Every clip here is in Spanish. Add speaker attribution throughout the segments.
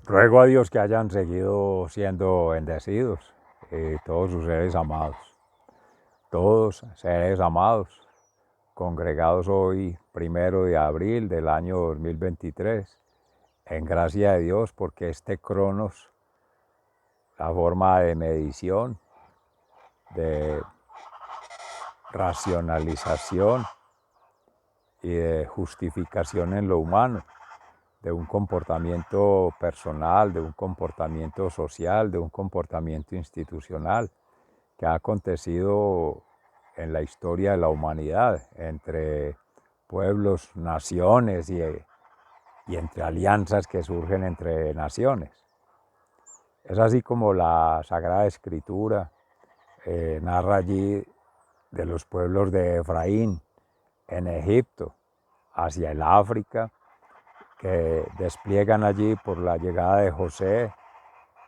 Speaker 1: Ruego a Dios que hayan seguido siendo bendecidos, todos sus seres amados, congregados hoy, 1 de abril del año 2023, en gracia de Dios, porque este Cronos, la forma de medición, de racionalización y de justificación en lo humano, de un comportamiento personal, de un comportamiento social, de un comportamiento institucional que ha acontecido en la historia de la humanidad entre pueblos, naciones y entre alianzas que surgen entre naciones. Es así como la Sagrada Escritura narra allí de los pueblos de Efraín en Egipto hacia el África, que despliegan allí por la llegada de José,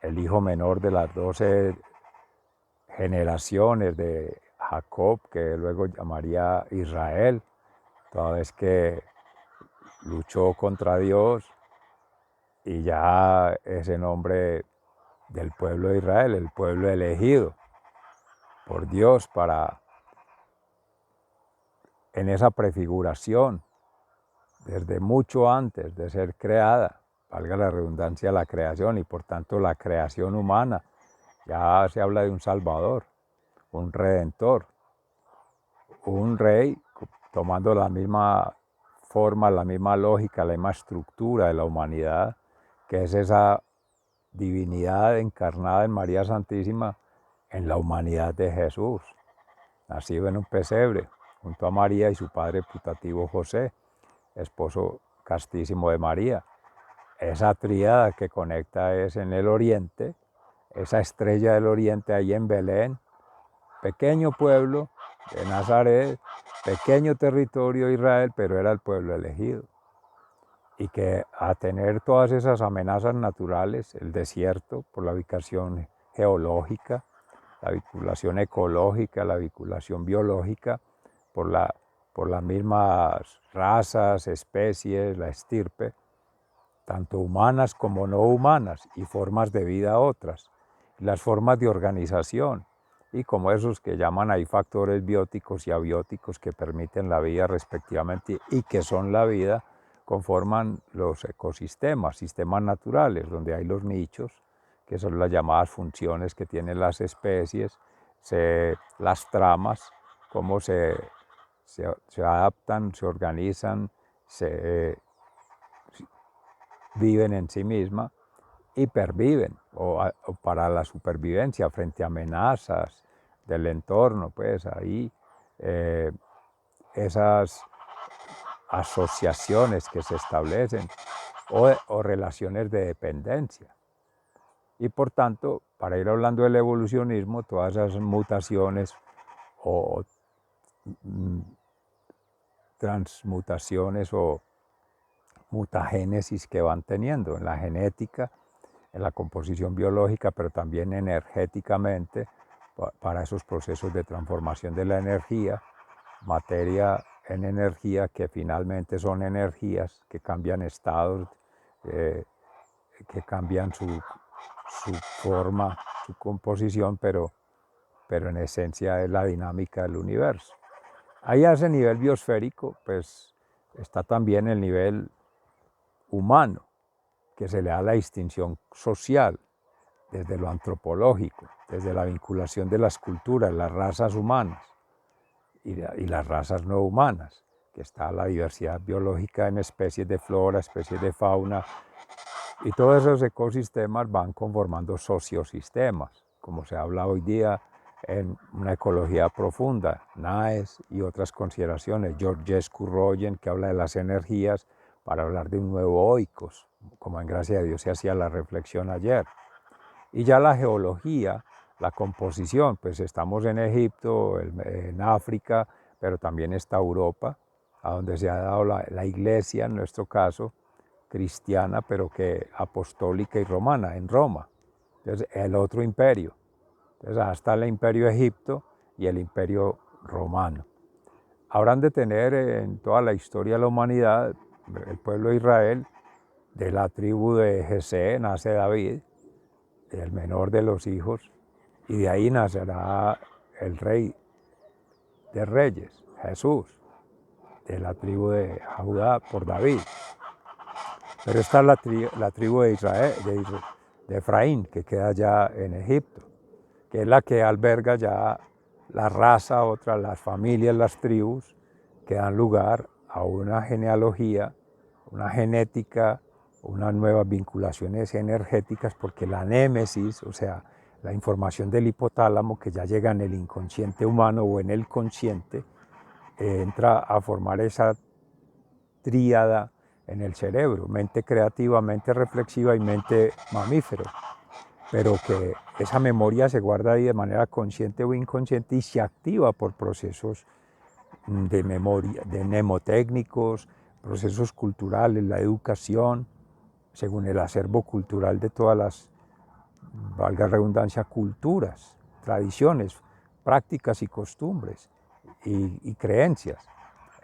Speaker 1: el hijo menor de las 12 generaciones de Jacob, que luego llamaría Israel, toda vez que luchó contra Dios y ya ese nombre del pueblo de Israel, el pueblo elegido por Dios para en esa prefiguración desde mucho antes de ser creada, valga la redundancia, la creación y por tanto la creación humana. Ya se habla de un Salvador, un Redentor, un Rey tomando la misma forma, la misma lógica, la misma estructura de la humanidad, que es esa divinidad encarnada en María Santísima en la humanidad de Jesús, nacido en un pesebre, junto a María y su padre putativo José, esposo castísimo de María. Esa tríada que conecta es en el oriente, esa estrella del oriente ahí en Belén, pequeño pueblo de Nazaret, pequeño territorio de Israel, pero era el pueblo elegido. Y que a tener todas esas amenazas naturales, el desierto por la ubicación geológica, la vinculación ecológica, la vinculación biológica, por las mismas razas, especies, la estirpe, tanto humanas como no humanas, y formas de vida otras, las formas de organización, y como esos que llaman ahí factores bióticos y abióticos que permiten la vida respectivamente y que son la vida, conforman los ecosistemas, sistemas naturales, donde hay los nichos, que son las llamadas funciones que tienen las especies, las tramas, cómo se adaptan, se organizan, viven en sí misma y perviven o para la supervivencia frente a amenazas del entorno, pues ahí esas asociaciones que se establecen o relaciones de dependencia. Y por tanto, para ir hablando del evolucionismo, todas esas mutaciones o transmutaciones o mutagénesis que van teniendo en la genética, en la composición biológica, pero también energéticamente, para esos procesos de transformación de la energía, materia en energía, que finalmente son energías que cambian estados, que cambian su forma, su composición, pero en esencia es la dinámica del universo. Ahí a ese nivel biosférico, pues está también el nivel humano, que se le da la distinción social desde lo antropológico, desde la vinculación de las culturas, las razas humanas y las razas no humanas, que está la diversidad biológica en especies de flora, especies de fauna, y todos esos ecosistemas van conformando sociosistemas, como se habla hoy día en una ecología profunda, NAES y otras consideraciones, Georgescu Royen, que habla de las energías, para hablar de un nuevo oikos, como en gracia de Dios se hacía la reflexión ayer. Y ya la geología, la composición, pues estamos en Egipto, en África, pero también está Europa, a donde se ha dado la iglesia, en nuestro caso, cristiana, pero que apostólica y romana, en Roma. Entonces, el otro imperio. Entonces, hasta el imperio Egipto y el imperio romano. Habrán de tener en toda la historia de la humanidad, el pueblo de Israel, De la tribu de Jesé nace David, el menor de los hijos, y de ahí nacerá el rey de reyes, Jesús, de la tribu de Judá por David. Pero está la tribu de Israel, de Efraín, que queda ya en Egipto, que es la que alberga ya la raza, otras, las familias, las tribus, que dan lugar a una genealogía, una genética, unas nuevas vinculaciones energéticas, porque la némesis, o sea, la información del hipotálamo que ya llega en el inconsciente humano o en el consciente, entra a formar esa tríada en el cerebro, mente creativa, mente reflexiva y mente mamífero, pero que esa memoria se guarda ahí de manera consciente o inconsciente y se activa por procesos de memoria, de mnemotécnicos, procesos culturales, la educación, según el acervo cultural de todas las, valga la redundancia, culturas, tradiciones, prácticas y costumbres y creencias.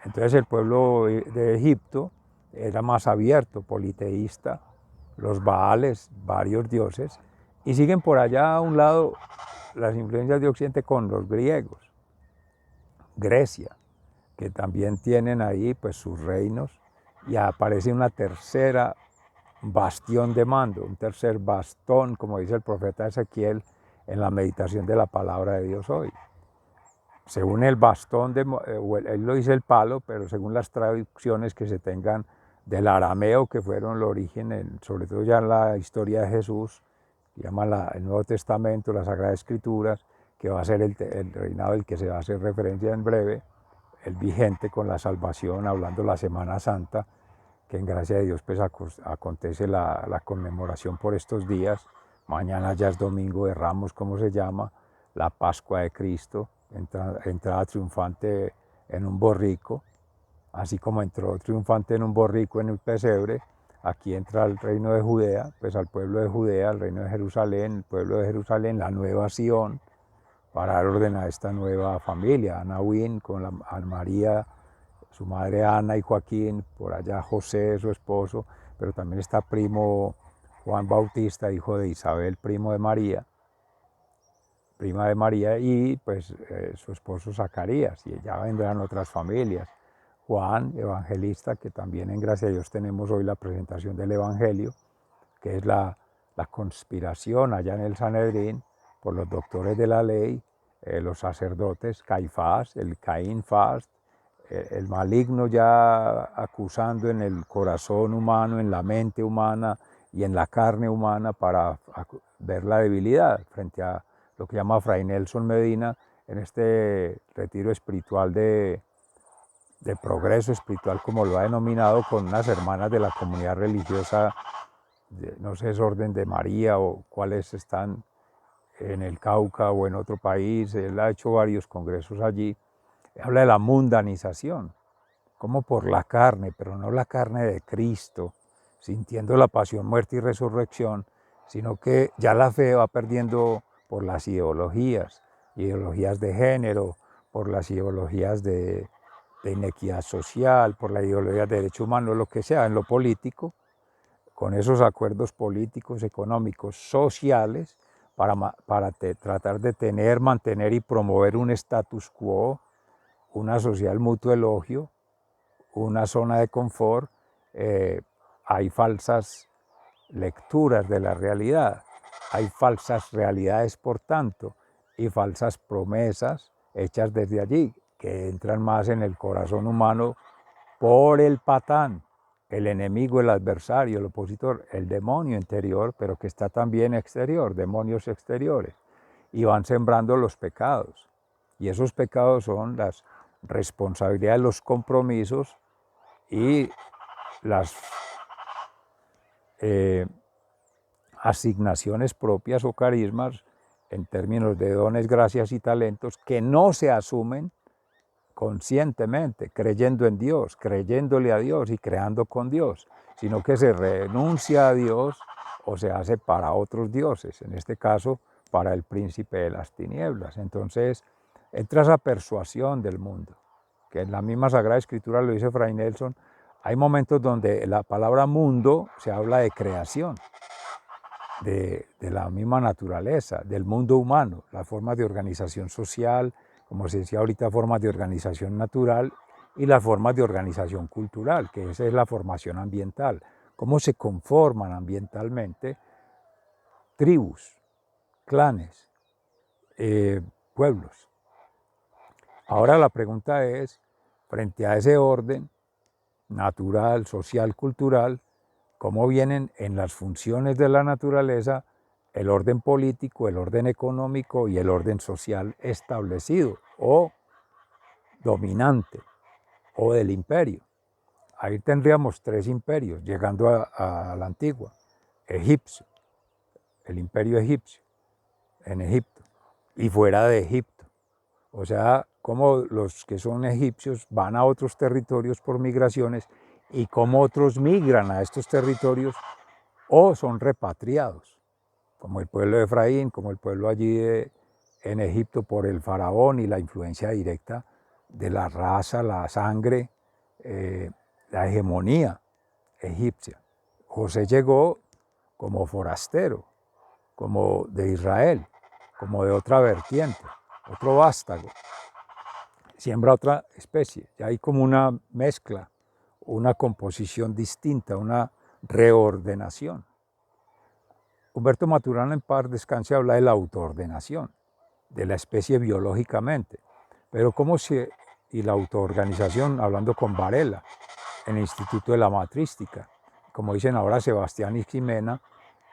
Speaker 1: Entonces el pueblo de Egipto era más abierto, politeísta, los Baales, varios dioses, y siguen por allá a un lado las influencias de Occidente con los griegos, Grecia, que también tienen ahí pues sus reinos, y aparece una tercera bastión de mando, un tercer bastón, como dice el profeta Ezequiel en la meditación de la palabra de Dios hoy. Según el bastón, él lo dice el palo, pero según las traducciones que se tengan del arameo, que fueron el origen, sobre todo ya en la historia de Jesús, que llama el Nuevo Testamento, las Sagradas Escrituras, que va a ser el reinado del que se va a hacer referencia en breve, el vigente con la salvación, hablando la Semana Santa, que en gracia de Dios pues acontece la conmemoración por estos días. Mañana ya es Domingo de Ramos, como se llama, la Pascua de Cristo, entrada triunfante en un borrico, así como entró triunfante en un borrico en el pesebre. Aquí entra el reino de Judea, pues al pueblo de Judea, al reino de Jerusalén, el pueblo de Jerusalén, la nueva Sion, para dar orden a esta nueva familia, Ana Wynn con María, su madre Ana y Joaquín, por allá José, su esposo, pero también está primo Juan Bautista, hijo de Isabel, prima de María, y pues su esposo Zacarías, y ya vendrán otras familias. Juan, evangelista, que también en gracia de Dios tenemos hoy la presentación del Evangelio, que es la conspiración allá en el Sanedrín por los doctores de la ley, los sacerdotes, Caifás, el Caín Fast, el maligno ya acusando en el corazón humano, en la mente humana y en la carne humana para ver la debilidad frente a lo que llama Fray Nelson Medina en este retiro espiritual de progreso espiritual, como lo ha denominado, con unas hermanas de la comunidad religiosa, no sé, es Orden de María o cuáles están en el Cauca o en otro país. Él ha hecho varios congresos allí. Habla de la mundanización, como por la carne, pero no la carne de Cristo, sintiendo la pasión, muerte y resurrección, sino que ya la fe va perdiendo por las ideologías de género, por las ideologías de inequidad social, por la ideología de derecho humano, lo que sea, en lo político, con esos acuerdos políticos, económicos, sociales, para tratar de mantener y promover un status quo, una social mutuo elogio, una zona de confort. Hay falsas lecturas de la realidad, hay falsas realidades, por tanto, y falsas promesas hechas desde allí, que entran más en el corazón humano por el patán, el enemigo, el adversario, el opositor, el demonio interior, pero que está también exterior, demonios exteriores, y van sembrando los pecados. Y esos pecados son las responsabilidades, los compromisos y las asignaciones propias o carismas en términos de dones, gracias y talentos que no se asumen conscientemente, creyendo en Dios, creyéndole a Dios y creando con Dios, sino que se renuncia a Dios o se hace para otros dioses, en este caso para el príncipe de las tinieblas. Entonces entra esa persuasión del mundo, que en la misma Sagrada Escritura, lo dice Fray Nelson, Hay momentos donde la palabra mundo se habla de creación, de la misma naturaleza, del mundo humano, las formas de organización social, como se decía ahorita, formas de organización natural y las formas de organización cultural, que esa es la formación ambiental, cómo se conforman ambientalmente tribus, clanes, pueblos. Ahora la pregunta es, frente a ese orden natural, social, cultural, cómo vienen en las funciones de la naturaleza el orden político, el orden económico y el orden social establecido o dominante o del imperio. Ahí tendríamos 3 imperios, llegando a la antigua. Egipcio, el imperio egipcio, en Egipto, y fuera de Egipto. O sea, cómo los que son egipcios van a otros territorios por migraciones y cómo otros migran a estos territorios o son repatriados, como el pueblo de Efraín, como el pueblo allí en Egipto por el faraón y la influencia directa de la raza, la sangre, la hegemonía egipcia. José llegó como forastero, como de Israel, como de otra vertiente, otro vástago, siembra otra especie, y hay como una mezcla, una composición distinta, una reordenación. Humberto Maturana, en paz descanse, habla de la autoordenación, de la especie biológicamente, pero cómo se, y la autoorganización, hablando con Varela, en el Instituto de la Matrística, como dicen ahora Sebastián y Ximena,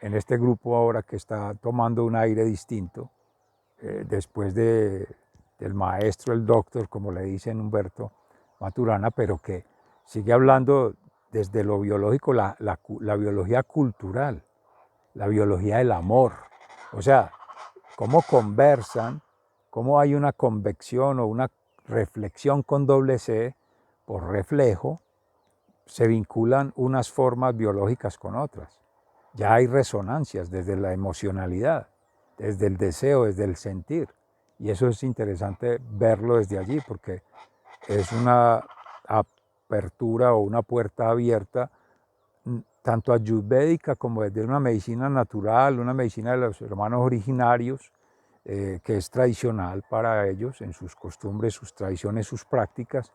Speaker 1: en este grupo ahora que está tomando un aire distinto, después del maestro, el doctor, como le dicen Humberto Maturana, pero que sigue hablando desde lo biológico, la biología cultural, la biología del amor. O sea, cómo conversan, cómo hay una convección o una reflexión con doble C, por reflejo, se vinculan unas formas biológicas con otras. Ya hay resonancias desde la emocionalidad, desde el deseo, desde el sentir. Y eso es interesante verlo desde allí porque es una apertura o una puerta abierta tanto ayurvédica como desde una medicina natural, una medicina de los hermanos originarios, que es tradicional para ellos en sus costumbres, sus tradiciones, sus prácticas,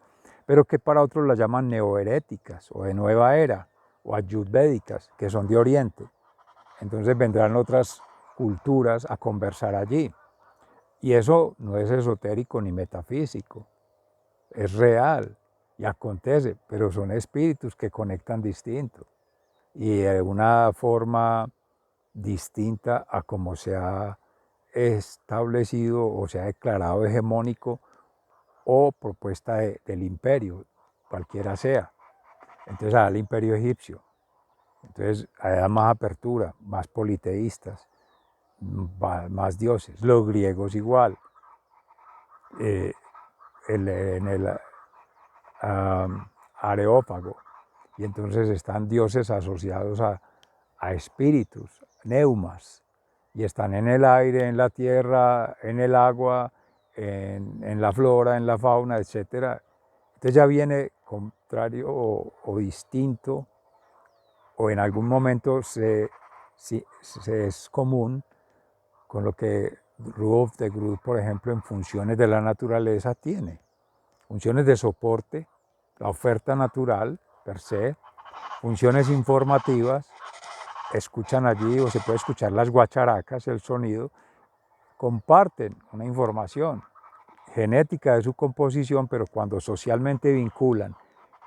Speaker 1: pero que para otros la llaman neoheréticas o de nueva era o ayurvédicas, que son de Oriente. Entonces vendrán otras culturas a conversar allí. Y eso no es esotérico ni metafísico, es real y acontece, pero son espíritus que conectan distinto y de una forma distinta a como se ha establecido o se ha declarado hegemónico o propuesta del imperio, cualquiera sea. Entonces al imperio egipcio, entonces hay más apertura, más politeístas, más dioses, los griegos igual, en el Areópago, y entonces están dioses asociados a espíritus, neumas, y están en el aire, en la tierra, en el agua, en la flora, en la fauna, etc. Entonces ya viene contrario o distinto, o en algún momento se es común con lo que Rudolf de Groot, por ejemplo, en funciones de la naturaleza tiene. Funciones de soporte, la oferta natural per se, funciones informativas, escuchan allí o se puede escuchar las guacharacas, el sonido, comparten una información genética de su composición, pero cuando socialmente vinculan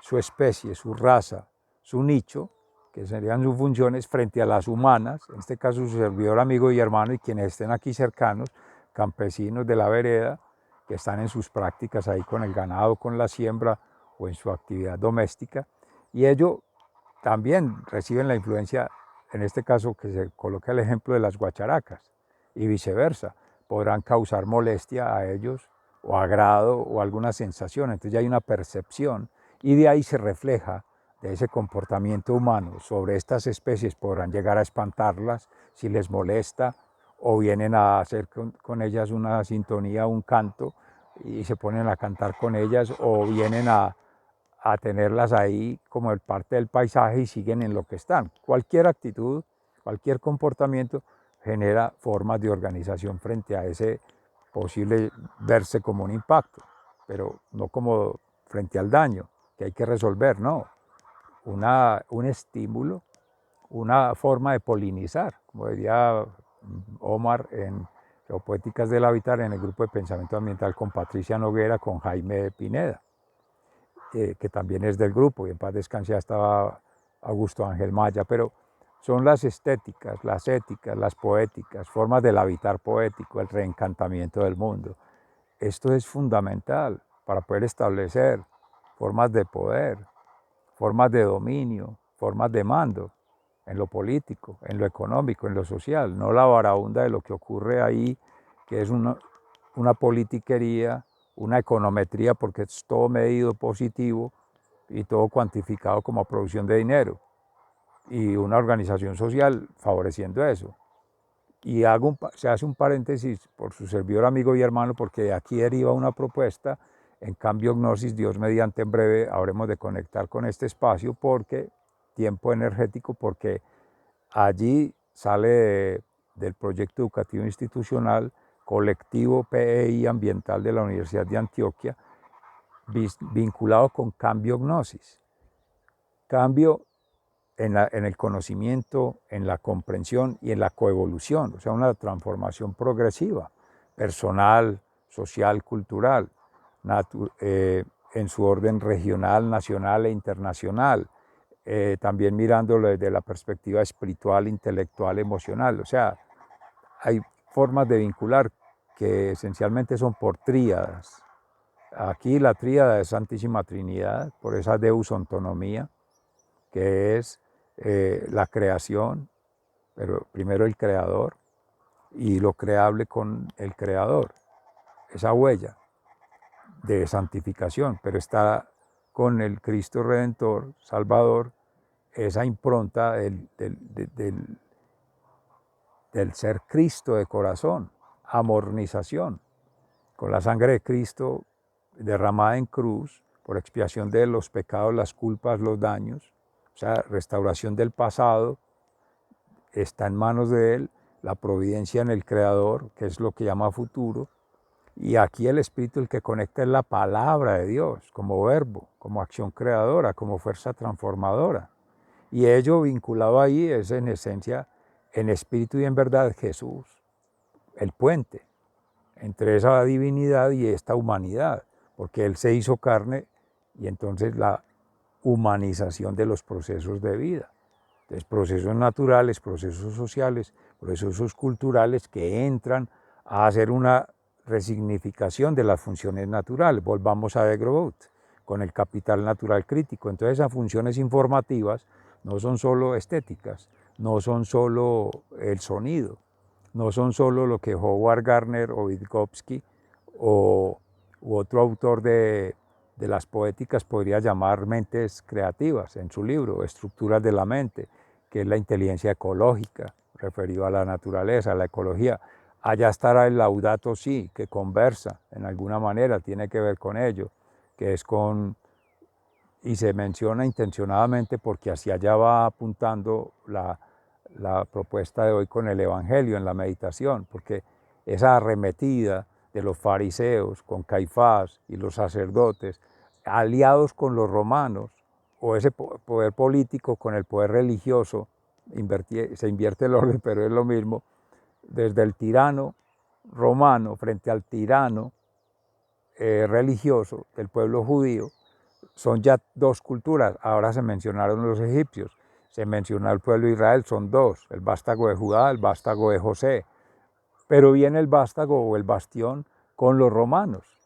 Speaker 1: su especie, su raza, su nicho, que serían sus funciones frente a las humanas, en este caso su servidor, amigo y hermano y quienes estén aquí cercanos, campesinos de la vereda, que están en sus prácticas ahí con el ganado, con la siembra o en su actividad doméstica, y ellos también reciben la influencia, en este caso que se coloca el ejemplo de las guacharacas, y viceversa, podrán causar molestia a ellos o agrado o alguna sensación, entonces ya hay una percepción y de ahí se refleja de ese comportamiento humano sobre estas especies, podrán llegar a espantarlas si les molesta o vienen a hacer con ellas una sintonía, un canto y se ponen a cantar con ellas o vienen a a tenerlas ahí como parte del paisaje y siguen en lo que están. Cualquier actitud, cualquier comportamiento genera formas de organización frente a ese posible verse como un impacto, pero no como frente al daño que hay que resolver, no. Un estímulo, una forma de polinizar, como diría Omar en Geopoéticas del Hábitat, en el grupo de pensamiento ambiental con Patricia Noguera, con Jaime Pineda, que también es del grupo, y en paz descanse ya estaba Augusto Ángel Maya, pero son las estéticas, las éticas, las poéticas, formas del habitar poético, el reencantamiento del mundo. Esto es fundamental para poder establecer formas de poder, formas de dominio, formas de mando en lo político, en lo económico, en lo social, no la varaunda de lo que ocurre ahí, que es una politiquería, una econometría, porque es todo medido positivo y todo cuantificado como producción de dinero, y una organización social favoreciendo eso. Y se hace un paréntesis por su servidor, amigo y hermano, porque de aquí deriva una propuesta. En cambio, Gnosis, Dios mediante, en breve habremos de conectar con este espacio, porque tiempo energético, porque allí sale del proyecto educativo institucional colectivo PEI ambiental de la Universidad de Antioquia, vinculado con Cambio Gnosis. Cambio en el conocimiento, en la comprensión y en la coevolución, o sea, una transformación progresiva, personal, social, cultural, en su orden regional, nacional e internacional, también mirándolo desde la perspectiva espiritual, intelectual, emocional. O sea, hay formas de vincular que esencialmente son por tríadas. Aquí la tríada es Santísima Trinidad, por esa Deus Autonomía, que es la creación, pero primero el creador y lo creable con el creador, esa huella de santificación, pero está con el Cristo Redentor, Salvador, esa impronta del ser Cristo de corazón, amornización, con la sangre de Cristo derramada en cruz por expiación de los pecados, las culpas, los daños, o sea, restauración del pasado, está en manos de Él, la providencia en el Creador, que es lo que llama futuro, y aquí el Espíritu el que conecta es la palabra de Dios, como verbo, como acción creadora, como fuerza transformadora. Y ello vinculado ahí es en esencia, en espíritu y en verdad, Jesús, el puente entre esa divinidad y esta humanidad, porque Él se hizo carne y entonces la humanización de los procesos de vida. Entonces, procesos naturales, procesos sociales, procesos culturales que entran a hacer una resignificación de las funciones naturales. Volvamos a de Grobot, con el capital natural crítico. Entonces, esas funciones informativas no son solo estéticas, no son solo el sonido, no son solo lo que Howard Gardner o Vygotsky u otro autor de las poéticas podría llamar mentes creativas en su libro, Estructuras de la mente, que es la inteligencia ecológica, referido a la naturaleza, a la ecología. Allá estará el Laudato Si, que conversa en alguna manera, tiene que ver con ello, que es con, y se menciona intencionadamente porque hacia allá va apuntando la propuesta de hoy con el Evangelio en la meditación, porque esa arremetida de los fariseos con Caifás y los sacerdotes, aliados con los romanos, o ese poder político con el poder religioso, se invierte el orden, pero es lo mismo, desde el tirano romano frente al tirano religioso del pueblo judío, son ya dos culturas. Ahora se mencionaron los egipcios, se mencionó el pueblo de Israel, son dos, el vástago de Judá, el vástago de José, pero viene el vástago o el bastión con los romanos,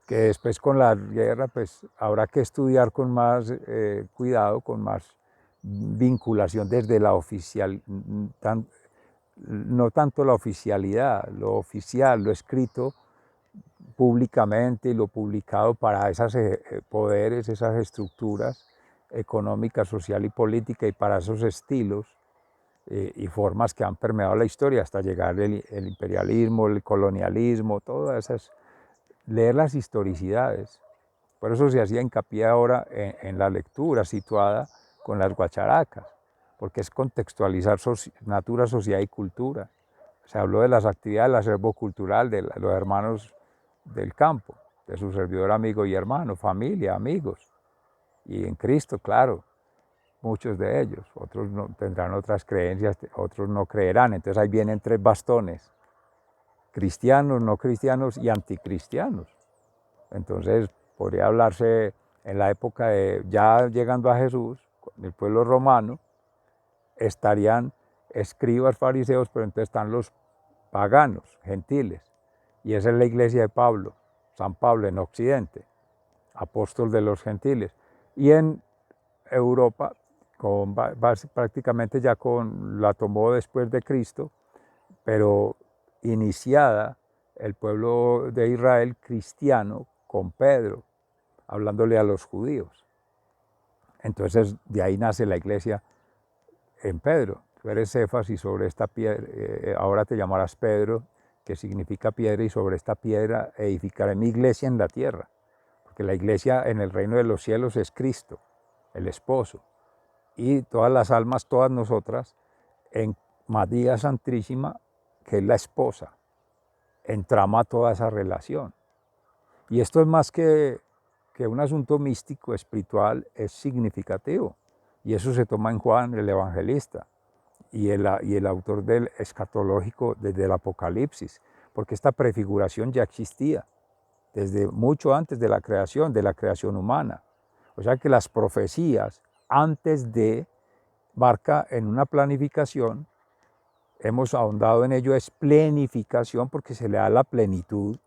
Speaker 1: que después con la guerra pues habrá que estudiar con más cuidado, con más vinculación desde la oficial, no tanto la oficialidad, lo oficial, lo escrito públicamente y lo publicado para esos poderes, esas estructuras económica, social y política, y para esos estilos y formas que han permeado la historia hasta llegar el imperialismo, el colonialismo, todas esas, leer las historicidades Por eso se hacía hincapié ahora en la lectura situada con las guacharacas, porque es contextualizar natura, sociedad y cultura. Se habló de las actividades del acervo cultural de los hermanos del campo, de su servidor amigo y hermano, familia, amigos, y en Cristo, claro, muchos de ellos. Otros no, tendrán otras creencias, otros no creerán. Entonces ahí vienen tres bastones: cristianos, no cristianos y anticristianos. Entonces podría hablarse en la época de, ya llegando a Jesús, el pueblo romano, estarían escribas, fariseos, pero entonces están los paganos, gentiles, y esa es la iglesia de Pablo, San Pablo en Occidente, apóstol de los gentiles, y en Europa, prácticamente ya la tomó después de Cristo, pero iniciada el pueblo de Israel cristiano con Pedro, hablándole a los judíos. Entonces de ahí nace la iglesia en Pedro. Tú eres Cefas y sobre esta piedra, ahora te llamarás Pedro, que significa piedra, y sobre esta piedra edificaré mi iglesia en la tierra. Porque la iglesia en el reino de los cielos es Cristo, el esposo. Y todas las almas, todas nosotras, en María Santísima, que es la esposa, entrama toda esa relación. Y esto es más que un asunto místico, espiritual, es significativo. Y eso se toma en Juan, el evangelista, y el autor del escatológico desde el Apocalipsis, porque esta prefiguración ya existía desde mucho antes de la creación humana. O sea que las profecías, antes de, marca en una planificación, hemos ahondado en ello, es plenificación, porque se le da la plenitud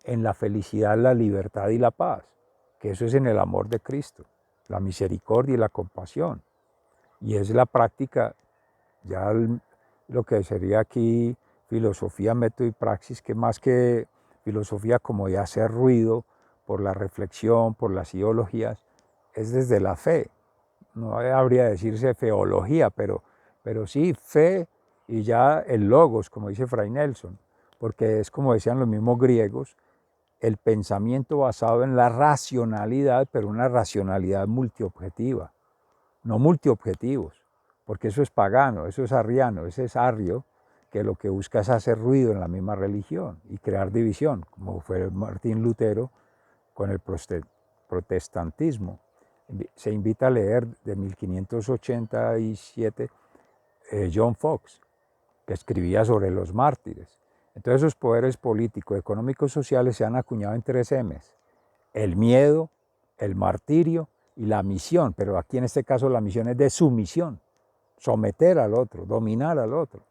Speaker 1: en la felicidad, la libertad y la paz, que eso es en el amor de Cristo, la misericordia y la compasión. Y es la práctica, ya lo que sería aquí filosofía, método y praxis, que más que filosofía como de hacer ruido por la reflexión, por las ideologías, es desde la fe. No habría de decirse feología, pero sí fe, y ya el logos, como dice Fray Nelson, porque es como decían los mismos griegos, el pensamiento basado en la racionalidad, pero una racionalidad multiobjetiva, no multiobjetivos, porque eso es pagano, eso es arriano, ese es arrio, que lo que busca es hacer ruido en la misma religión y crear división, como fue Martín Lutero con el protestantismo. Se invita a leer de 1587 John Fox, que escribía sobre los mártires. Entonces esos poderes políticos, económicos, sociales se han acuñado en 3 M's: el miedo, el martirio y la misión, pero aquí en este caso la misión es de sumisión, someter al otro, dominar al otro.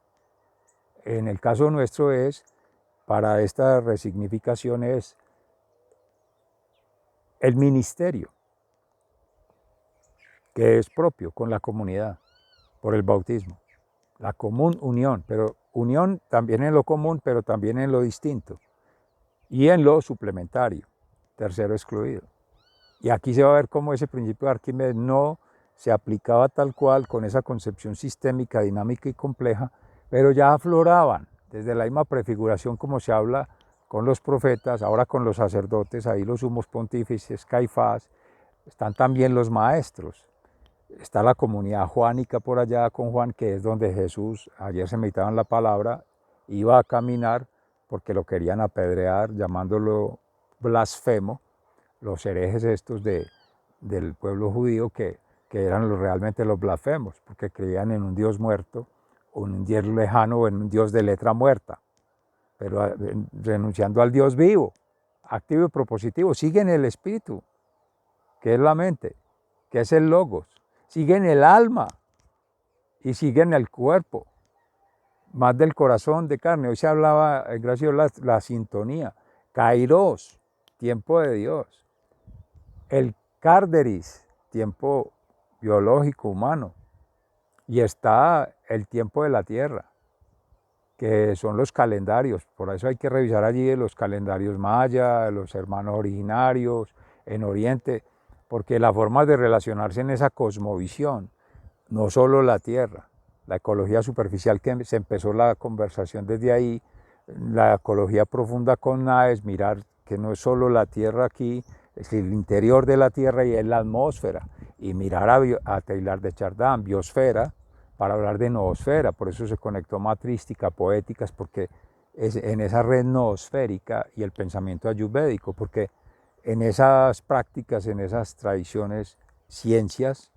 Speaker 1: En el caso nuestro es, para esta resignificación, es el ministerio, que es propio con la comunidad, por el bautismo. La común unión, pero unión también en lo común, pero también en lo distinto. Y en lo suplementario, tercero excluido. Y aquí se va a ver cómo ese principio de Arquímedes no se aplicaba tal cual con esa concepción sistémica, dinámica y compleja, pero ya afloraban desde la misma prefiguración, como se habla con los profetas, ahora con los sacerdotes, ahí los sumos pontífices, Caifás, están también los maestros. Está la comunidad juánica por allá con Juan, que es donde Jesús, ayer se meditaban la palabra, iba a caminar porque lo querían apedrear, llamándolo blasfemo, los herejes estos del pueblo judío que eran realmente los blasfemos, porque creían en un Dios muerto, o en un Dios lejano, o en un Dios de letra muerta, pero renunciando al Dios vivo, activo y propositivo. Siguen el espíritu, que es la mente, que es el logos, siguen el alma y siguen el cuerpo, más del corazón de carne. Hoy se hablaba, gracias a Dios, la sintonía, kairos, tiempo de Dios, el carderis, tiempo biológico humano, y está el tiempo de la tierra, que son los calendarios. Por eso hay que revisar allí los calendarios maya, los hermanos originarios en Oriente, porque la forma de relacionarse en esa cosmovisión, no solo la tierra, la ecología superficial, que se empezó la conversación desde ahí, la ecología profunda con Naes, mirar que no es solo la tierra aquí, es el interior de la Tierra y es la atmósfera. Y mirar a Teilhard de Chardin, biosfera, para hablar de noosfera, por eso se conectó matrística, poéticas, porque es en esa red noosférica y el pensamiento ayurvédico, porque en esas prácticas, en esas tradiciones, ciencias,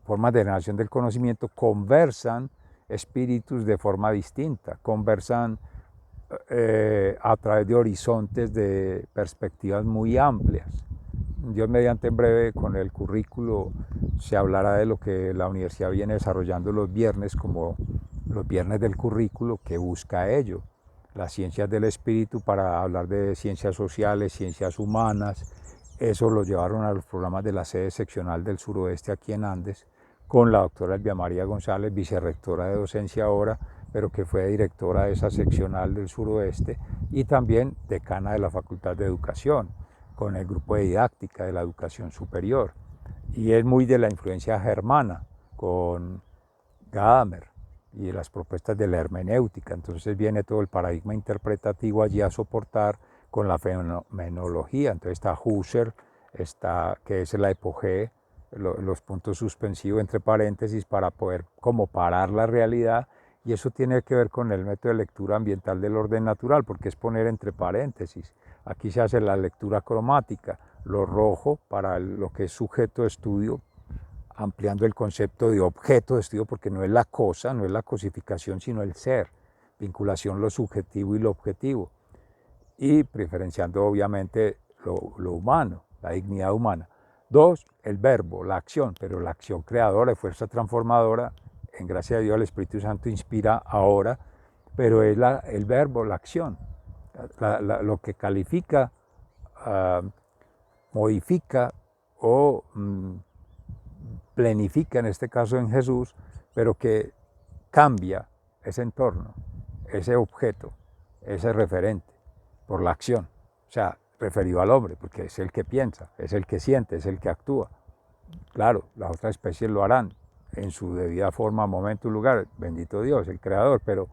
Speaker 1: formas de generación del conocimiento, conversan espíritus de forma distinta, conversan a través de horizontes de perspectivas muy amplias. Dios mediante, en breve con el currículo se hablará de lo que la universidad viene desarrollando los viernes como los viernes del currículo, que busca ello, las ciencias del espíritu, para hablar de ciencias sociales, ciencias humanas. Eso lo llevaron a los programas de la sede seccional del suroeste aquí en Andes, con la doctora Elvia María González, vicerrectora de docencia ahora, pero que fue directora de esa seccional del suroeste y también decana de la Facultad de Educación, con el grupo de didáctica de la educación superior. Y es muy de la influencia germana, con Gadamer y las propuestas de la hermenéutica. Entonces viene todo el paradigma interpretativo allí a soportar con la fenomenología. Entonces está Husserl, está, que es la epogee, los puntos suspensivos entre paréntesis para poder como parar la realidad, y eso tiene que ver con el método de lectura ambiental del orden natural, porque es poner entre paréntesis. Aquí se hace la lectura cromática, lo rojo para lo que es sujeto de estudio, ampliando el concepto de objeto de estudio, porque no es la cosa, no es la cosificación, sino el ser, vinculación lo subjetivo y lo objetivo, y preferenciando obviamente lo humano, la dignidad humana. 2, el verbo, la acción, pero la acción creadora y fuerza transformadora, en gracia de Dios el Espíritu Santo inspira ahora, pero es el verbo, la acción, lo que califica, modifica o plenifica, en este caso en Jesús, pero que cambia ese entorno, ese objeto, ese referente, por la acción. O sea, referido al hombre, porque es el que piensa, es el que siente, es el que actúa. Claro, las otras especies lo harán en su debida forma, momento y lugar, bendito Dios, el creador, pero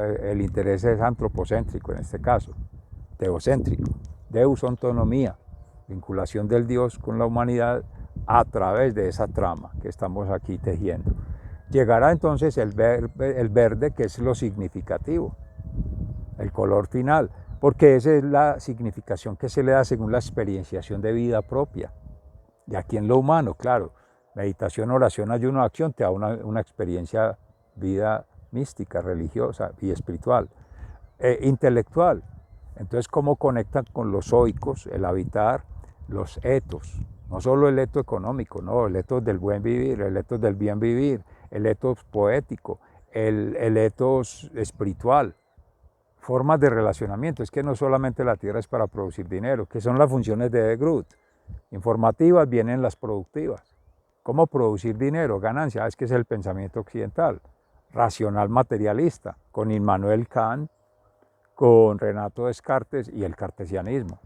Speaker 1: el interés es antropocéntrico en este caso, teocéntrico, deus autonomía, vinculación del Dios con la humanidad a través de esa trama que estamos aquí tejiendo. Llegará entonces el verde, que es lo significativo, el color final, porque esa es la significación que se le da según la experienciación de vida propia. Y aquí en lo humano, claro, meditación, oración, ayuno, acción te da una experiencia, vida mística, religiosa y espiritual, intelectual. Entonces, ¿cómo conectan con los oicos, el habitar, los etos? No solo el eto económico, no, el etos del buen vivir, el etos del bien vivir, el etos poético, el etos espiritual. Formas de relacionamiento. Es que no solamente la tierra es para producir dinero, que son las funciones de Groot. Informativas vienen las productivas. ¿Cómo producir dinero? Ganancia. Es que es el pensamiento occidental, racional materialista, con Immanuel Kant, con Renato Descartes y el cartesianismo.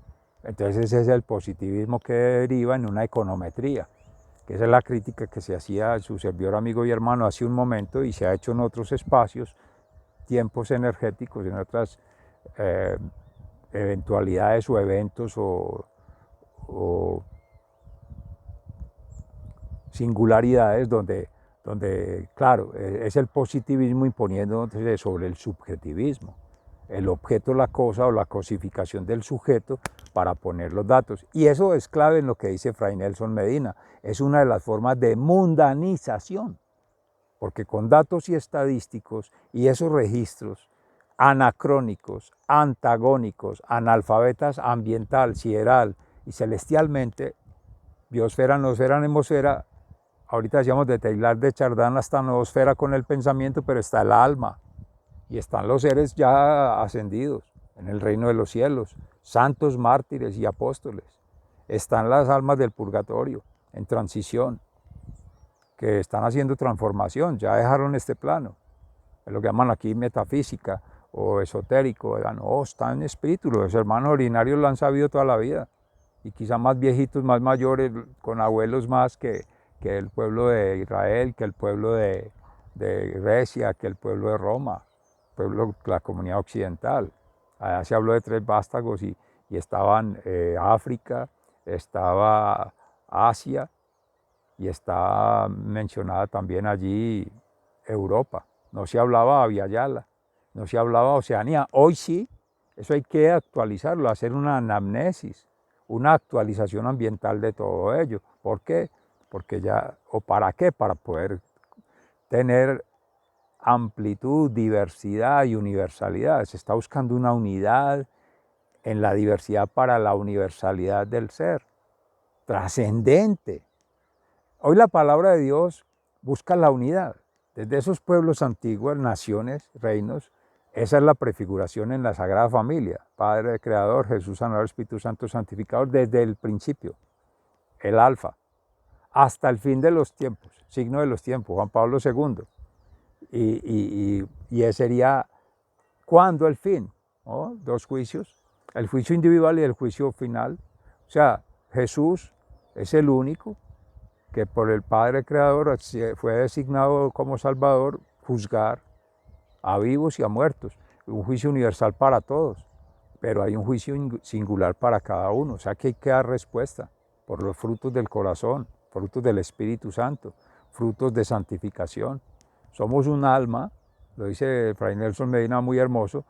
Speaker 1: Entonces ese es el positivismo que deriva en una econometría, que esa es la crítica que se hacía a su servidor, amigo y hermano hace un momento, y se ha hecho en otros espacios, tiempos energéticos, en otras eventualidades o eventos o singularidades donde, claro, es el positivismo imponiéndose sobre el subjetivismo, el objeto, la cosa o la cosificación del sujeto para poner los datos. Y eso es clave en lo que dice Fray Nelson Medina, es una de las formas de mundanización, porque con datos y estadísticos y esos registros anacrónicos, antagónicos, analfabetas ambiental, sideral y celestialmente, biosfera, noosfera, nemosfera, ahorita decíamos de Teilhard de Chardin hasta noosfera con el pensamiento, pero está el alma y están los seres ya ascendidos en el reino de los cielos, santos, mártires y apóstoles. Están las almas del purgatorio en transición, que están haciendo transformación, ya dejaron este plano, es lo que llaman aquí metafísica o esotérico, no, están en espíritu, los hermanos ordinarios lo han sabido toda la vida, y quizá más viejitos, más mayores, con abuelos más que el pueblo de Israel, que el pueblo de Grecia, que el pueblo de Roma, la comunidad occidental. Allá se habló de 3 vástagos y estaban África, estaba Asia y está mencionada también allí Europa. No se hablaba Abya-Yala, no se hablaba Oceanía. Hoy sí, eso hay que actualizarlo, hacer una anamnesis, una actualización ambiental de todo ello. ¿Por qué? Porque ya, ¿o para qué? Para poder tener amplitud, diversidad y universalidad. Se está buscando una unidad en la diversidad para la universalidad del ser, trascendente. Hoy la palabra de Dios busca la unidad. Desde esos pueblos antiguos, naciones, reinos, esa es la prefiguración en la Sagrada Familia. Padre Creador, Jesús Sanador, Espíritu Santo Santificador, desde el principio, el Alfa, hasta el fin de los tiempos, signo de los tiempos, Juan Pablo II. Y ese sería, ¿cuándo el fin? ¿No? Dos juicios, el juicio individual y el juicio final. O sea, Jesús es el único que por el Padre Creador fue designado como Salvador juzgar a vivos y a muertos. Un juicio universal para todos, pero hay un juicio singular para cada uno. O sea que hay que dar respuesta por los frutos del corazón, frutos del Espíritu Santo, frutos de santificación. Somos un alma, lo dice Fray Nelson Medina muy hermoso,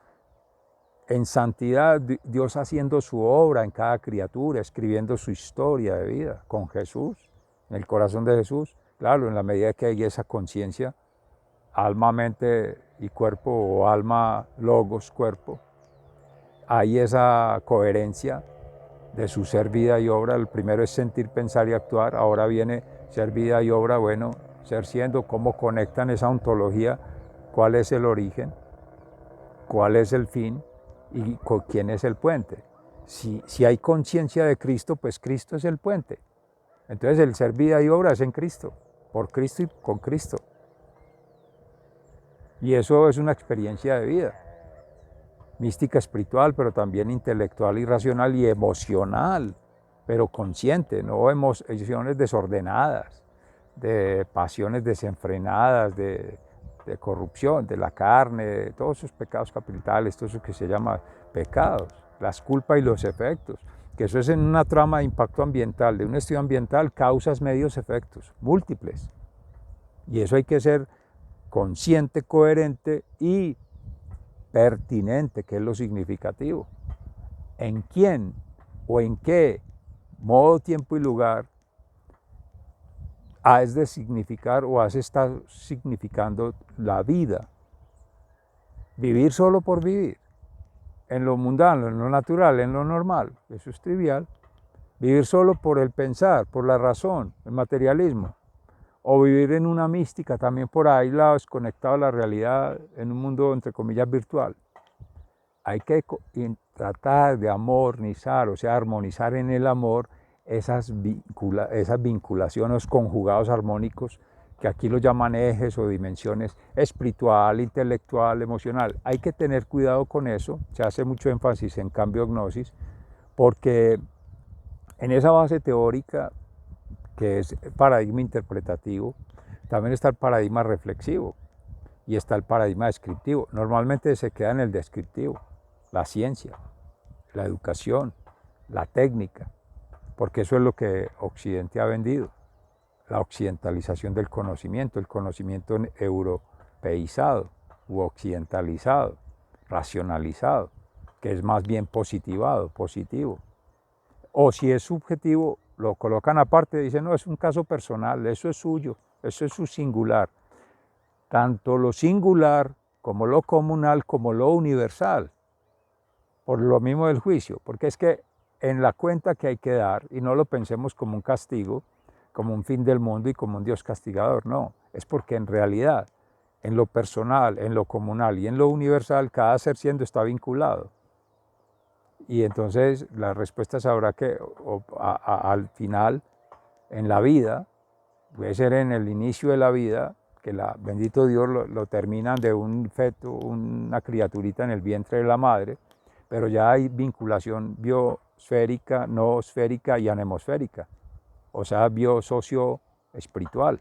Speaker 1: en santidad, Dios haciendo su obra en cada criatura, escribiendo su historia de vida con Jesús, en el corazón de Jesús. Claro, en la medida que hay esa conciencia, alma, mente y cuerpo, o alma, logos, cuerpo, hay esa coherencia de su ser, vida y obra. El primero es sentir, pensar y actuar, ahora viene ser, vida y obra, bueno, ser siendo, cómo conectan esa ontología, cuál es el origen, cuál es el fin y quién es el puente. Si hay conciencia de Cristo, pues Cristo es el puente. Entonces el ser, vida y obra es en Cristo, por Cristo y con Cristo. Y eso es una experiencia de vida, mística, espiritual, pero también intelectual y racional y emocional, pero consciente, no emociones desordenadas, de pasiones desenfrenadas, de corrupción, de la carne, de todos esos pecados capitales, todo eso que se llama pecados, las culpas y los efectos, que eso es en una trama de impacto ambiental, de un estudio ambiental, causas, medios, efectos, múltiples. Y eso hay que ser consciente, coherente y pertinente, que es lo significativo. ¿En quién o en qué modo, tiempo y lugar has de significar o has estado significando la vida? Vivir solo por vivir, en lo mundano, en lo natural, en lo normal, eso es trivial. Vivir solo por el pensar, por la razón, el materialismo. O vivir en una mística también por ahí, desconectado a la realidad, en un mundo entre comillas virtual. Hay que tratar de amornizar, o sea, armonizar en el amor esas vinculaciones, conjugados armónicos, que aquí lo llaman ejes o dimensiones espiritual, intelectual, emocional. Hay que tener cuidado con eso, se hace mucho énfasis en cambio-gnosis, porque en esa base teórica, que es el paradigma interpretativo, también está el paradigma reflexivo y está el paradigma descriptivo. Normalmente se queda en el descriptivo, la ciencia, la educación, la técnica, porque eso es lo que Occidente ha vendido, la occidentalización del conocimiento, el conocimiento europeizado u occidentalizado, racionalizado, que es más bien positivado, positivo. O si es subjetivo, lo colocan aparte y dicen, no, es un caso personal, eso es suyo, eso es su singular. Tanto lo singular como lo comunal como lo universal, por lo mismo del juicio, porque es que en la cuenta que hay que dar, y no lo pensemos como un castigo, como un fin del mundo y como un Dios castigador, no, es porque en realidad, en lo personal, en lo comunal y en lo universal, cada ser siendo está vinculado. Y entonces la respuesta sabrá que al final, en la vida, puede ser en el inicio de la vida, que bendito Dios lo terminan de un feto, una criaturita en el vientre de la madre, pero ya hay vinculación biosférica, noosférica y anemosférica, o sea, biosocio-espiritual.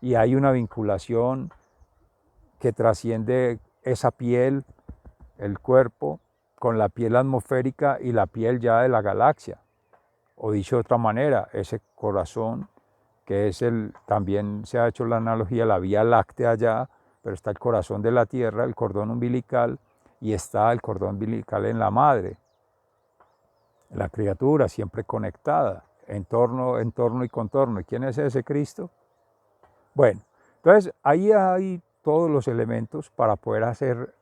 Speaker 1: Y hay una vinculación que trasciende esa piel, el cuerpo, con la piel atmosférica y la piel ya de la galaxia, O dicho de otra manera, ese corazón que es también se ha hecho la analogía, la Vía Láctea allá, pero está el corazón de la Tierra, el cordón umbilical, y está el cordón umbilical en la madre, la criatura siempre conectada, entorno y contorno. ¿Y quién es ese Cristo? Bueno, entonces ahí hay todos los elementos para poder hacer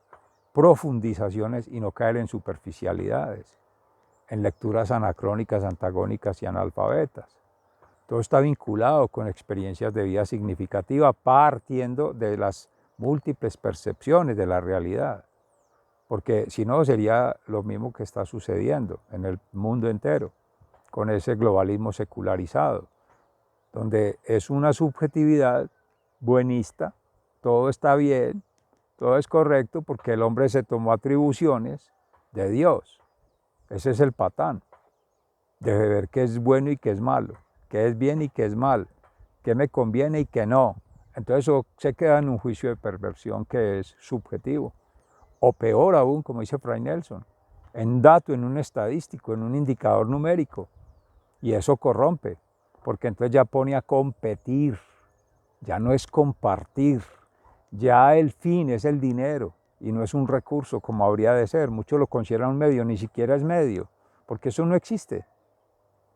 Speaker 1: profundizaciones y no caer en superficialidades, en lecturas anacrónicas, antagónicas y analfabetas. Todo está vinculado con experiencias de vida significativa, partiendo de las múltiples percepciones de la realidad, porque si no sería lo mismo que está sucediendo en el mundo entero, con ese globalismo secularizado, donde es una subjetividad buenista, todo está bien, todo es correcto, porque el hombre se tomó atribuciones de Dios. Ese es el patán, de ver qué es bueno y qué es malo, qué es bien y qué es mal, qué me conviene y qué no. Entonces eso se queda en un juicio de perversión que es subjetivo. O peor aún, como dice Fray Nelson, en un dato, en un estadístico, en un indicador numérico. Y eso corrompe, porque entonces ya pone a competir, ya no es compartir, ya el fin es el dinero y no es un recurso como habría de ser. Muchos lo consideran un medio, ni siquiera es medio, porque eso no existe.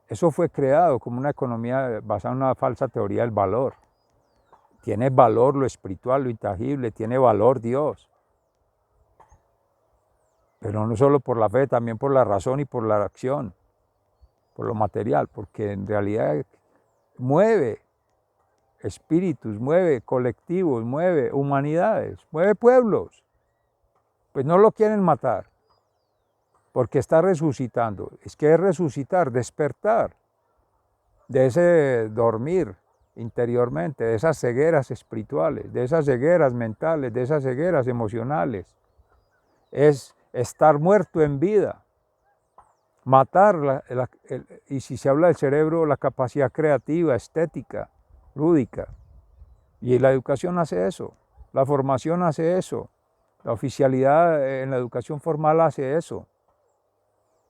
Speaker 1: Eso fue creado como una economía basada en una falsa teoría del valor. Tiene valor lo espiritual, lo intangible, tiene valor Dios. Pero no solo por la fe, también por la razón y por la acción, por lo material, porque en realidad mueve espíritus, mueve colectivos, mueve humanidades, mueve pueblos. Pues no lo quieren matar, porque está resucitando. Es que es resucitar, despertar de ese dormir interiormente, de esas cegueras espirituales, de esas cegueras mentales, de esas cegueras emocionales. Es estar muerto en vida, matar, y si se habla del cerebro, la capacidad creativa, estética, lúdica. Y la educación hace eso, la formación hace eso, la oficialidad en la educación formal hace eso.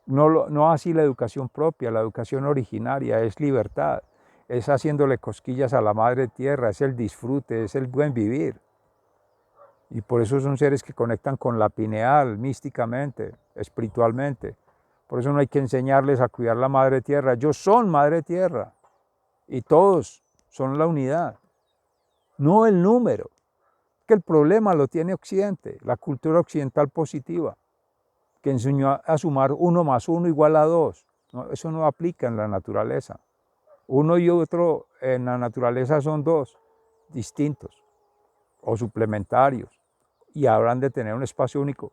Speaker 1: No así la educación propia, la educación originaria, es libertad, es haciéndole cosquillas a la madre tierra, es el disfrute, es el buen vivir. Y por eso son seres que conectan con la pineal, místicamente, espiritualmente. Por eso no hay que enseñarles a cuidar la madre tierra. Ellos son madre tierra y todos son la unidad, no el número. Que el problema lo tiene Occidente, la cultura occidental positiva, que enseñó a sumar 1 más 1 igual a 2. No, eso no aplica en la naturaleza. Uno y otro en la naturaleza son 2 distintos o suplementarios y habrán de tener un espacio único,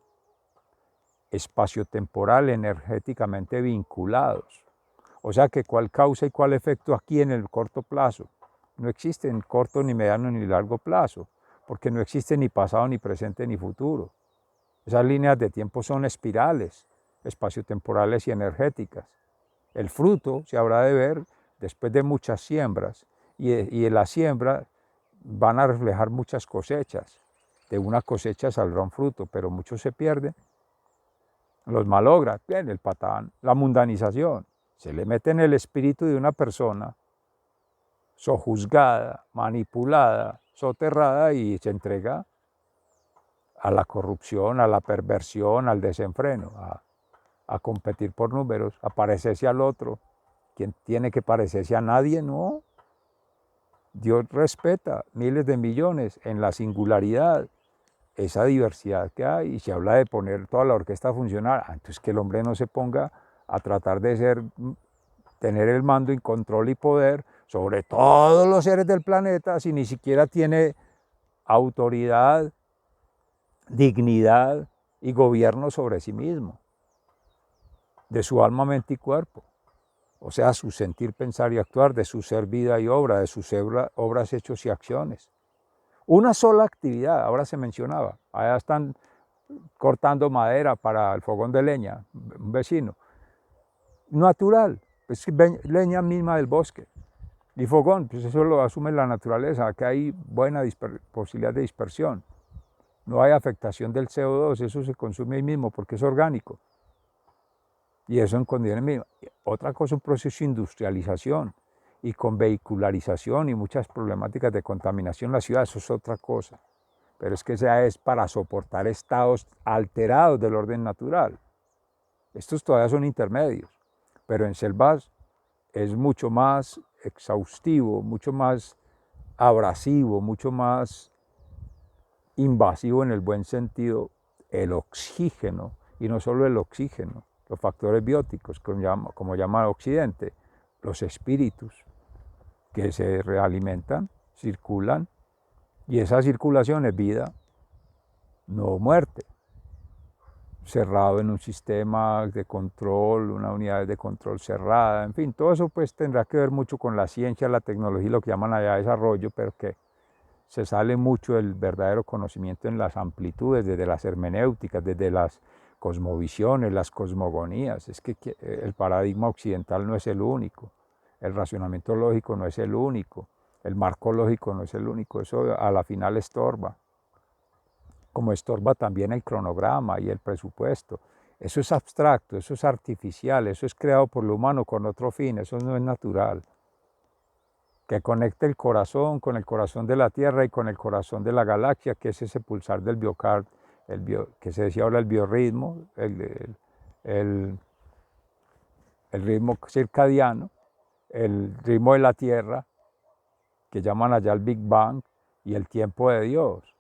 Speaker 1: espacio-temporal, energéticamente vinculados. O sea que cuál causa y cuál efecto aquí en el corto plazo. No existe en corto, ni mediano, ni largo plazo, porque no existe ni pasado, ni presente, ni futuro. Esas líneas de tiempo son espirales, espaciotemporales y energéticas. El fruto se habrá de ver después de muchas siembras, y en la siembra van a reflejar muchas cosechas. De una cosecha saldrá un fruto, pero muchos se pierden. Los malogran, bien, el patán, la mundanización. Se le mete en el espíritu de una persona sojuzgada, manipulada, soterrada, y se entrega a la corrupción, a la perversión, al desenfreno, a competir por números, a parecerse al otro. ¿Quién tiene que parecerse a nadie? No. Dios respeta miles de millones en la singularidad, esa diversidad que hay, y se habla de poner toda la orquesta a funcionar. Entonces que el hombre no se ponga a tratar de tener el mando y control y poder sobre todos los seres del planeta, si ni siquiera tiene autoridad, dignidad y gobierno sobre sí mismo, de su alma, mente y cuerpo. O sea, su sentir, pensar y actuar, de su ser, vida y obra, de sus obras, hechos y acciones. Una sola actividad, ahora se mencionaba, allá están cortando madera para el fogón de leña, un vecino. Natural, es leña misma del bosque. Y fogón, pues eso lo asume la naturaleza, que hay buena posibilidad de dispersión. No hay afectación del CO2, eso se consume ahí mismo porque es orgánico. Y eso en condiciones mínimas. Otra cosa, un proceso de industrialización y con vehicularización y muchas problemáticas de contaminación en la ciudad, eso es otra cosa. Pero es que esa es para soportar estados alterados del orden natural. Estos todavía son intermedios, pero en selvas es mucho más exhaustivo, mucho más abrasivo, mucho más invasivo en el buen sentido el oxígeno, y no solo el oxígeno, los factores bióticos, como llama Occidente, los espíritus que se realimentan, circulan, y esa circulación es vida, no muerte. Cerrado en un sistema de control, una unidad de control cerrada, en fin, todo eso pues tendrá que ver mucho con la ciencia, la tecnología, lo que llaman allá desarrollo, pero que se sale mucho del verdadero conocimiento en las amplitudes, desde las hermenéuticas, desde las cosmovisiones, las cosmogonías. Es que el paradigma occidental no es el único, el racionamiento lógico no es el único, el marco lógico no es el único, eso a la final estorba. Como estorba también el cronograma y el presupuesto. Eso es abstracto, eso es artificial, eso es creado por lo humano con otro fin, eso no es natural. Que conecte el corazón con el corazón de la Tierra y con el corazón de la galaxia, que es ese pulsar del biocard, que se decía ahora el biorritmo, el ritmo circadiano, el ritmo de la Tierra, que llaman allá el Big Bang, y el tiempo de Dios,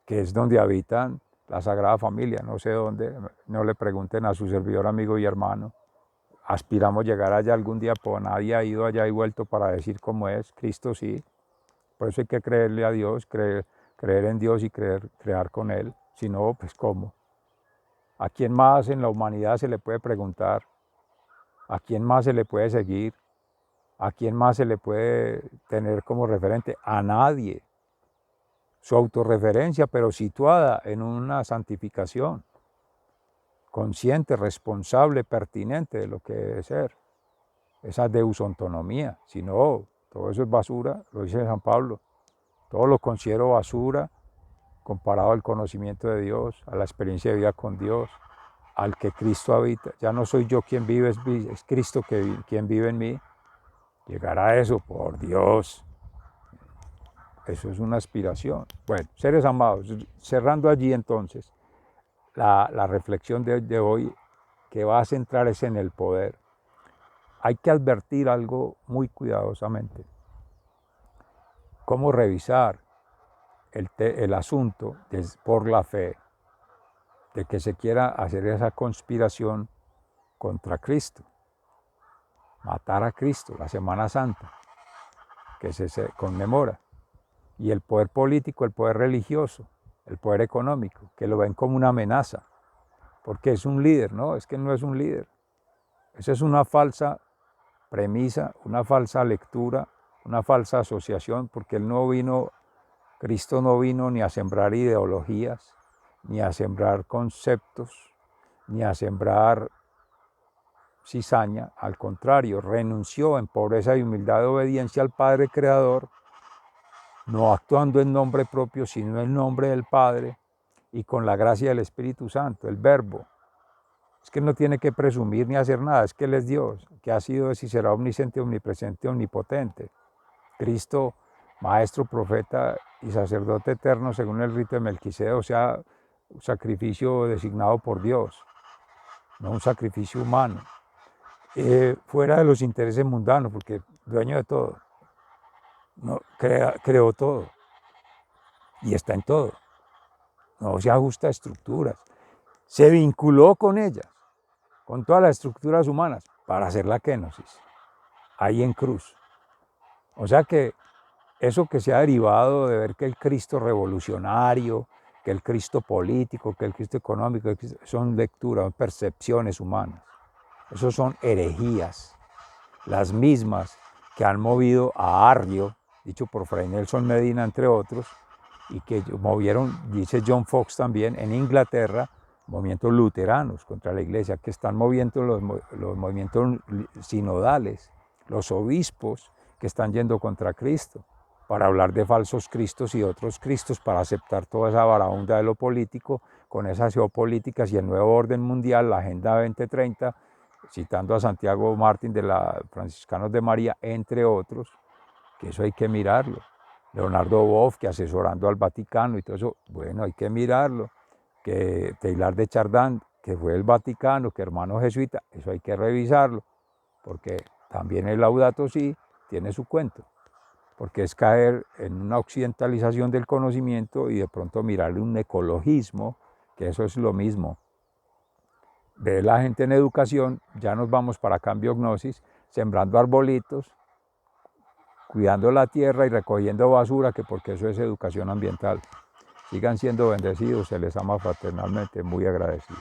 Speaker 1: que es donde habitan la Sagrada Familia, no sé dónde, no le pregunten a su servidor, amigo y hermano. Aspiramos llegar allá algún día, pues nadie ha ido allá y vuelto para decir cómo es, Cristo sí. Por eso hay que creerle a Dios, creer en Dios y crear con Él. Si no, pues ¿cómo? ¿A quién más en la humanidad se le puede preguntar? ¿A quién más se le puede seguir? ¿A quién más se le puede tener como referente? A nadie. Su autorreferencia, pero situada en una santificación, consciente, responsable, pertinente de lo que debe ser. Esa deusontonomía. Si no, todo eso es basura, lo dice San Pablo. Todo lo considero basura comparado al conocimiento de Dios, a la experiencia de vida con Dios, al que Cristo habita. Ya no soy yo quien vive, es Cristo quien vive en mí. Llegar a eso, por Dios, eso es una aspiración. Bueno, seres amados, cerrando allí entonces, la reflexión de hoy que va a centrar es en el poder. Hay que advertir algo muy cuidadosamente. Cómo revisar el asunto por la fe, de que se quiera hacer esa conspiración contra Cristo, matar a Cristo, la Semana Santa, que se conmemora, y el poder político, el poder religioso, el poder económico, que lo ven como una amenaza, porque es un líder, no, es que no es un líder. Esa es una falsa premisa, una falsa lectura, una falsa asociación, porque Cristo no vino ni a sembrar ideologías, ni a sembrar conceptos, ni a sembrar cizaña. Al contrario, renunció en pobreza y humildad de obediencia al Padre Creador, no actuando en nombre propio, sino en nombre del Padre y con la gracia del Espíritu Santo, el Verbo. Es que no tiene que presumir ni hacer nada, es que Él es Dios, que ha sido, es y será omnisciente, omnipresente, omnipotente. Cristo, maestro, profeta y sacerdote eterno según el rito de Melquisedec, o sea, un sacrificio designado por Dios, no un sacrificio humano, fuera de los intereses mundanos, porque dueño de todo, no, creó todo y está en todo, no se ajusta a estructuras, se vinculó con ellas, con todas las estructuras humanas, para hacer la kénosis, ahí en cruz. O sea que eso que se ha derivado de ver que el Cristo revolucionario, que el Cristo político, que el Cristo económico, son lecturas, son percepciones humanas. Esos son herejías, las mismas que han movido a Arrio, dicho por Fray Nelson Medina, entre otros, y que movieron, dice John Fox también, en Inglaterra, movimientos luteranos contra la iglesia, que están moviendo los movimientos sinodales, los obispos que están yendo contra Cristo, para hablar de falsos cristos y otros cristos, para aceptar toda esa varaunda de lo político, con esas geopolíticas y el nuevo orden mundial, la Agenda 2030, citando a Santiago Martín de la Franciscanos de María, entre otros, que eso hay que mirarlo. Leonardo Boff, que asesorando al Vaticano y todo eso, bueno, hay que mirarlo. Que Teilhard de Chardin, que fue el Vaticano, que hermano jesuita, eso hay que revisarlo, porque también el Laudato Si tiene su cuento, porque es caer en una occidentalización del conocimiento y de pronto mirarle un ecologismo, que eso es lo mismo. Ve la gente en educación, ya nos vamos para Cambiognosis, sembrando arbolitos, cuidando la tierra y recogiendo basura, que porque eso es educación ambiental. Sigan siendo bendecidos, se les ama fraternalmente, muy agradecido.